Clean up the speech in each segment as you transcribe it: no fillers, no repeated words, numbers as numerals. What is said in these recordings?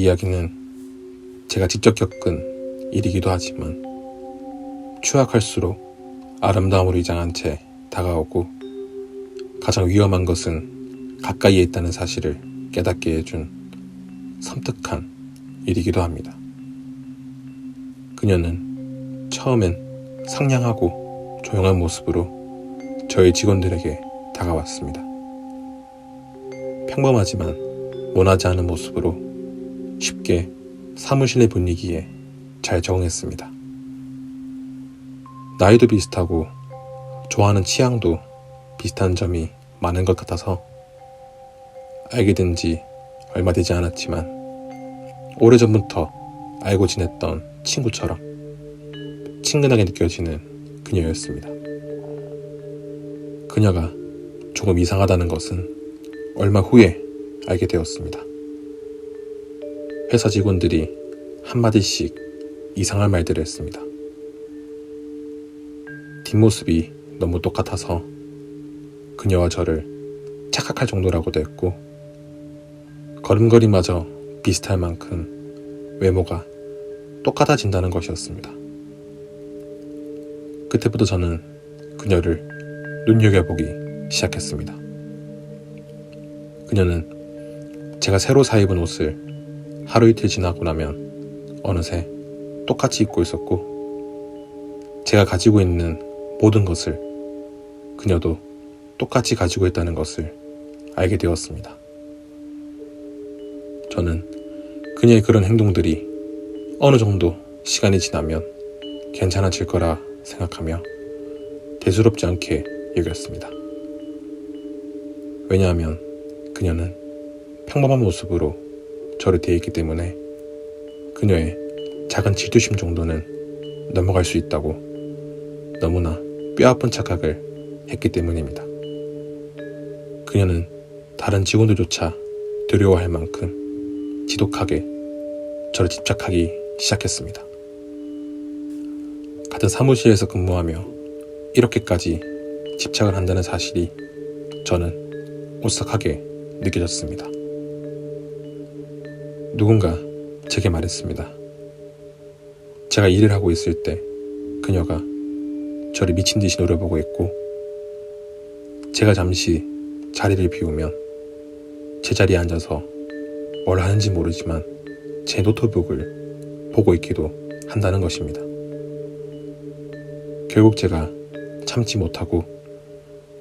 이야기는 제가 직접 겪은 일이기도 하지만 추악할수록 아름다움으로 이장한 채 다가오고 가장 위험한 것은 가까이에 있다는 사실을 깨닫게 해준 섬뜩한 일이기도 합니다. 그녀는 처음엔 상냥하고 조용한 모습으로 저희 직원들에게 다가왔습니다. 평범하지만 모나지 않은 모습으로 쉽게 사무실 내 분위기에 잘 적응했습니다. 나이도 비슷하고 좋아하는 취향도 비슷한 점이 많은 것 같아서 알게 된 지 얼마 되지 않았지만 오래전부터 알고 지냈던 친구처럼 친근하게 느껴지는 그녀였습니다. 그녀가 조금 이상하다는 것은 얼마 후에 알게 되었습니다. 회사 직원들이 한마디씩 이상한 말들을 했습니다. 뒷모습이 너무 똑같아서 그녀와 저를 착각할 정도라고도 했고 걸음걸이마저 비슷할 만큼 외모가 똑같아진다는 것이었습니다. 그때부터 저는 그녀를 눈여겨보기 시작했습니다. 그녀는 제가 새로 사 입은 옷을 하루 이틀 지나고 나면 어느새 똑같이 입고 있었고 제가 가지고 있는 모든 것을 그녀도 똑같이 가지고 있다는 것을 알게 되었습니다. 저는 그녀의 그런 행동들이 어느 정도 시간이 지나면 괜찮아질 거라 생각하며 대수롭지 않게 여겼습니다. 왜냐하면 그녀는 평범한 모습으로 저를 대했기 때문에 그녀의 작은 질투심 정도는 넘어갈 수 있다고 너무나 뼈아픈 착각을 했기 때문입니다. 그녀는 다른 직원들조차 두려워할 만큼 지독하게 저를 집착하기 시작했습니다. 같은 사무실에서 근무하며 이렇게까지 집착을 한다는 사실이 저는 오싹하게 느껴졌습니다. 누군가 제게 말했습니다. 제가 일을 하고 있을 때 그녀가 저를 미친 듯이 노려보고 있고 제가 잠시 자리를 비우면 제 자리에 앉아서 뭘 하는지 모르지만 제 노트북을 보고 있기도 한다는 것입니다. 결국 제가 참지 못하고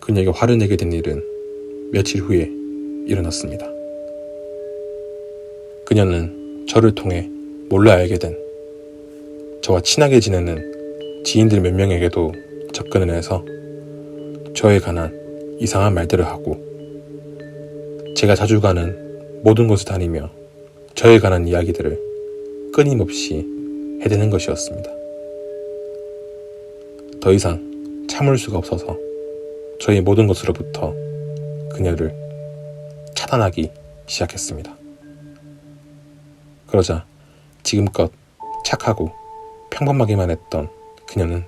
그녀에게 화를 내게 된 일은 며칠 후에 일어났습니다. 그녀는 저를 통해 몰래 알게 된 저와 친하게 지내는 지인들 몇 명에게도 접근을 해서 저에 관한 이상한 말들을 하고 제가 자주 가는 모든 곳을 다니며 저에 관한 이야기들을 끊임없이 해대는 것이었습니다. 더 이상 참을 수가 없어서 저의 모든 것으로부터 그녀를 차단하기 시작했습니다. 그러자 지금껏 착하고 평범하기만 했던 그녀는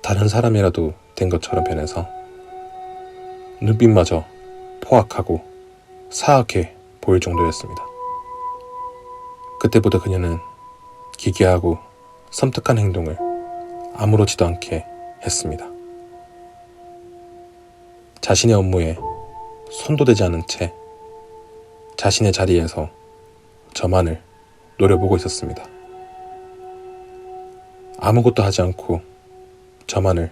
다른 사람이라도 된 것처럼 변해서 눈빛마저 포악하고 사악해 보일 정도였습니다. 그때부터 그녀는 기괴하고 섬뜩한 행동을 아무렇지도 않게 했습니다. 자신의 업무에 손도 대지 않은 채 자신의 자리에서 저만을 노려보고 있었습니다. 아무것도 하지 않고 저만을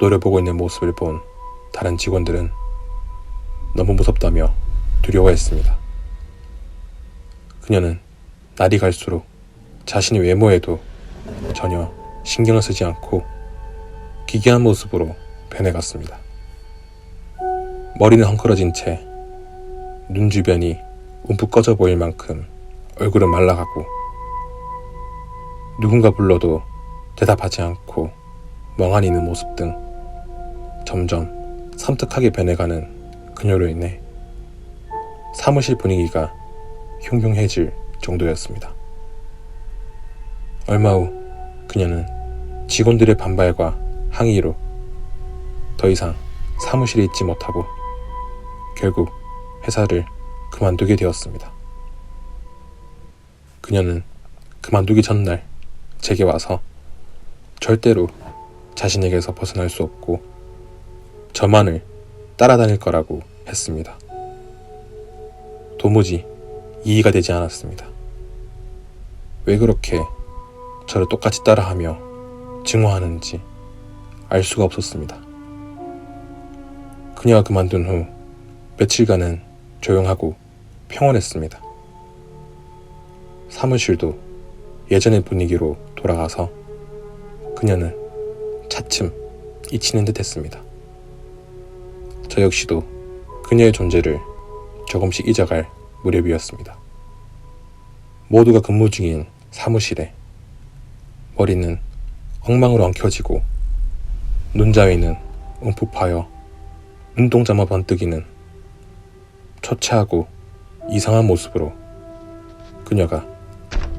노려보고 있는 모습을 본 다른 직원들은 너무 무섭다며 두려워했습니다. 그녀는 날이 갈수록 자신의 외모에도 전혀 신경을 쓰지 않고 기괴한 모습으로 변해갔습니다. 머리는 헝클어진 채 눈 주변이 움푹 꺼져 보일 만큼 얼굴은 말라가고 누군가 불러도 대답하지 않고 멍하니 있는 모습 등 점점 섬뜩하게 변해가는 그녀로 인해 사무실 분위기가 흉흉해질 정도였습니다. 얼마 후 그녀는 직원들의 반발과 항의로 더 이상 사무실에 있지 못하고 결국 회사를 그만두게 되었습니다. 그녀는 그만두기 전날 제게 와서 절대로 자신에게서 벗어날 수 없고 저만을 따라다닐 거라고 했습니다. 도무지 이해가 되지 않았습니다. 왜 그렇게 저를 똑같이 따라하며 증오하는지 알 수가 없었습니다. 그녀가 그만둔 후 며칠간은 조용하고 평온했습니다. 사무실도 예전의 분위기로 돌아가서 그녀는 차츰 잊히는 듯 했습니다. 저 역시도 그녀의 존재를 조금씩 잊어갈 무렵이었습니다. 모두가 근무 중인 사무실에 머리는 엉망으로 엉켜지고 눈자위는 움푹 파여 눈동자만 번뜩이는 초췌하고 이상한 모습으로 그녀가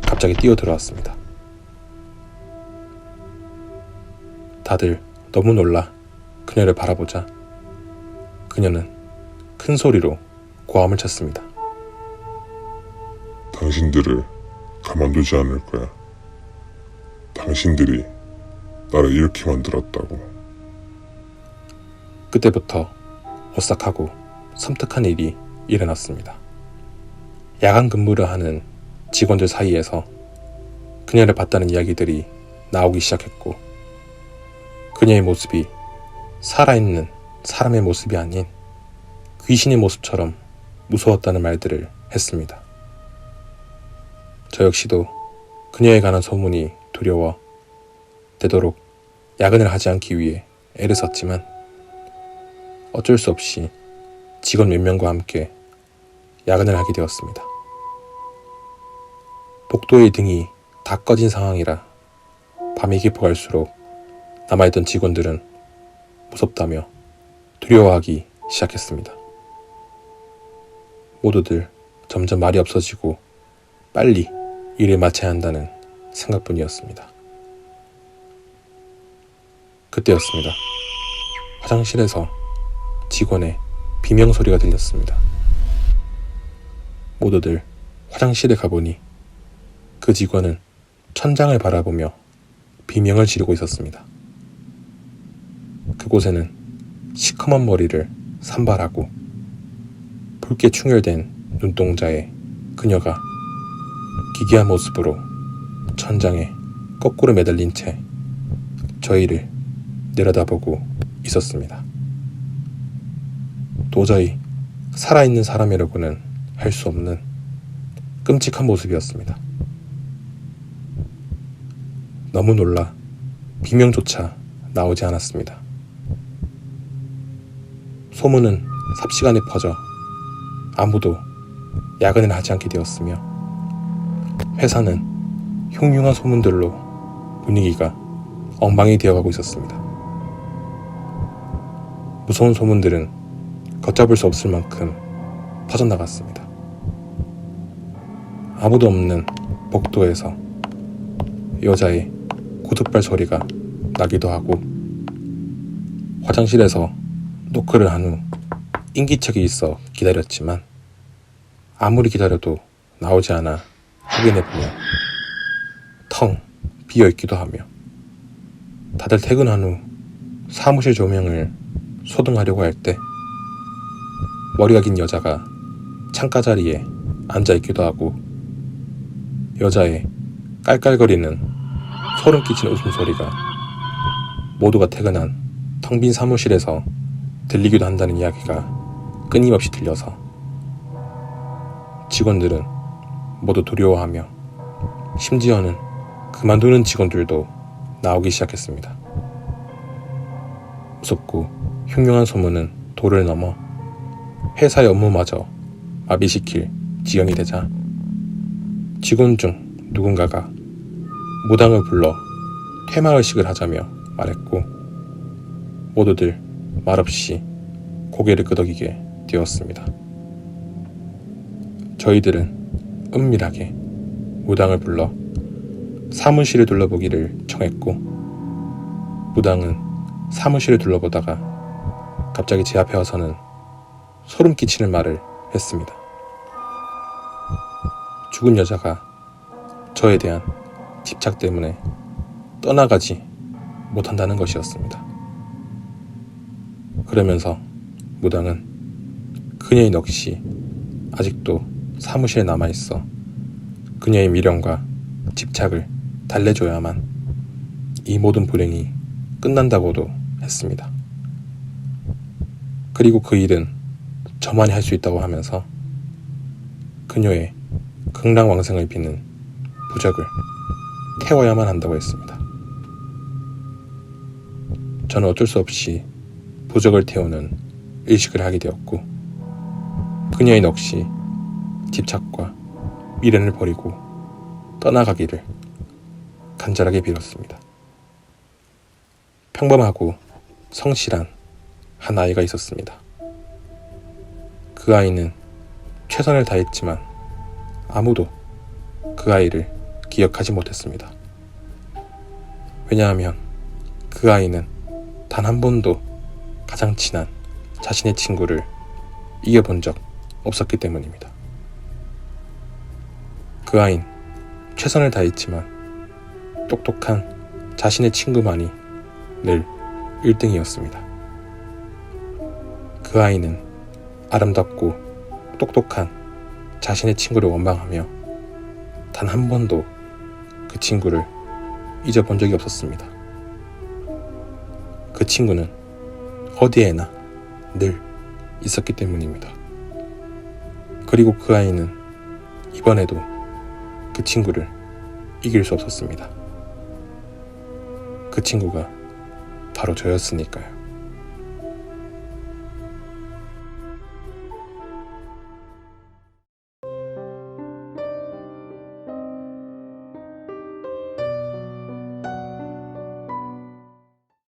갑자기 뛰어들어왔습니다. 다들 너무 놀라 그녀를 바라보자 그녀는 큰 소리로 고함을 쳤습니다. 당신들을 가만두지 않을 거야. 당신들이 나를 이렇게 만들었다고. 그때부터 오싹하고 섬뜩한 일이 일어났습니다. 야간 근무를 하는 직원들 사이에서 그녀를 봤다는 이야기들이 나오기 시작했고 그녀의 모습이 살아있는 사람의 모습이 아닌 귀신의 모습처럼 무서웠다는 말들을 했습니다. 저 역시도 그녀에 관한 소문이 두려워 되도록 야근을 하지 않기 위해 애를 썼지만 어쩔 수 없이 직원 몇 명과 함께 야근을 하게 되었습니다. 복도의 등이 다 꺼진 상황이라 밤이 깊어갈수록 남아있던 직원들은 무섭다며 두려워하기 시작했습니다. 모두들 점점 말이 없어지고 빨리 일을 마쳐야 한다는 생각뿐이었습니다. 그때였습니다. 화장실에서 직원의 비명소리가 들렸습니다. 모두들 화장실에 가보니 그 직원은 천장을 바라보며 비명을 지르고 있었습니다. 그곳에는 시커먼 머리를 산발하고 붉게 충혈된 눈동자에 그녀가 기괴한 모습으로 천장에 거꾸로 매달린 채 저희를 내려다보고 있었습니다. 도저히 살아있는 사람이라고는 할 수 없는 끔찍한 모습이었습니다. 너무 놀라 비명조차 나오지 않았습니다. 소문은 삽시간에 퍼져 아무도 야근을 하지 않게 되었으며 회사는 흉흉한 소문들로 분위기가 엉망이 되어가고 있었습니다. 무서운 소문들은 걷잡을 수 없을 만큼 퍼져나갔습니다. 아무도 없는 복도에서 여자의 구둣발 소리가 나기도 하고 화장실에서 노크를 한 후 인기척이 있어 기다렸지만 아무리 기다려도 나오지 않아 확인해보면 텅 비어있기도 하며 다들 퇴근한 후 사무실 조명을 소등하려고 할 때 머리가 긴 여자가 창가 자리에 앉아있기도 하고 여자의 깔깔거리는 소름 끼치는 웃음소리가 모두가 퇴근한 텅 빈 사무실에서 들리기도 한다는 이야기가 끊임없이 들려서 직원들은 모두 두려워하며 심지어는 그만두는 직원들도 나오기 시작했습니다. 무섭고 흉흉한 소문은 도를 넘어 회사의 업무마저 마비시킬 지경이 되자 직원 중 누군가가 무당을 불러 퇴마의식을 하자며 말했고 모두들 말없이 고개를 끄덕이게 되었습니다. 저희들은 은밀하게 무당을 불러 사무실을 둘러보기를 청했고 무당은 사무실을 둘러보다가 갑자기 제 앞에 와서는 소름 끼치는 말을 했습니다. 죽은 여자가 저에 대한 집착 때문에 떠나가지 못한다는 것이었습니다. 그러면서 무당은 그녀의 넋이 아직도 사무실에 남아있어 그녀의 미련과 집착을 달래줘야만 이 모든 불행이 끝난다고도 했습니다. 그리고 그 일은 저만이 할 수 있다고 하면서 그녀의 극락왕생을 비는 부적을 태워야만 한다고 했습니다. 저는 어쩔 수 없이 부적을 태우는 의식을 하게 되었고 그녀의 넋이 집착과 미련을 버리고 떠나가기를 간절하게 빌었습니다. 평범하고 성실한 한 아이가 있었습니다. 그 아이는 최선을 다했지만 아무도 그 아이를 기억하지 못했습니다. 왜냐하면 그 아이는 단 한 번도 가장 친한 자신의 친구를 이겨본 적 없었기 때문입니다. 그 아이는 최선을 다했지만 똑똑한 자신의 친구만이 늘 1등이었습니다. 그 아이는 아름답고 똑똑한 자신의 친구를 원망하며 단 한 번도 그 친구를 잊어본 적이 없었습니다. 그 친구는 어디에나 늘 있었기 때문입니다. 그리고 그 아이는 이번에도 그 친구를 이길 수 없었습니다. 그 친구가 바로 저였으니까요.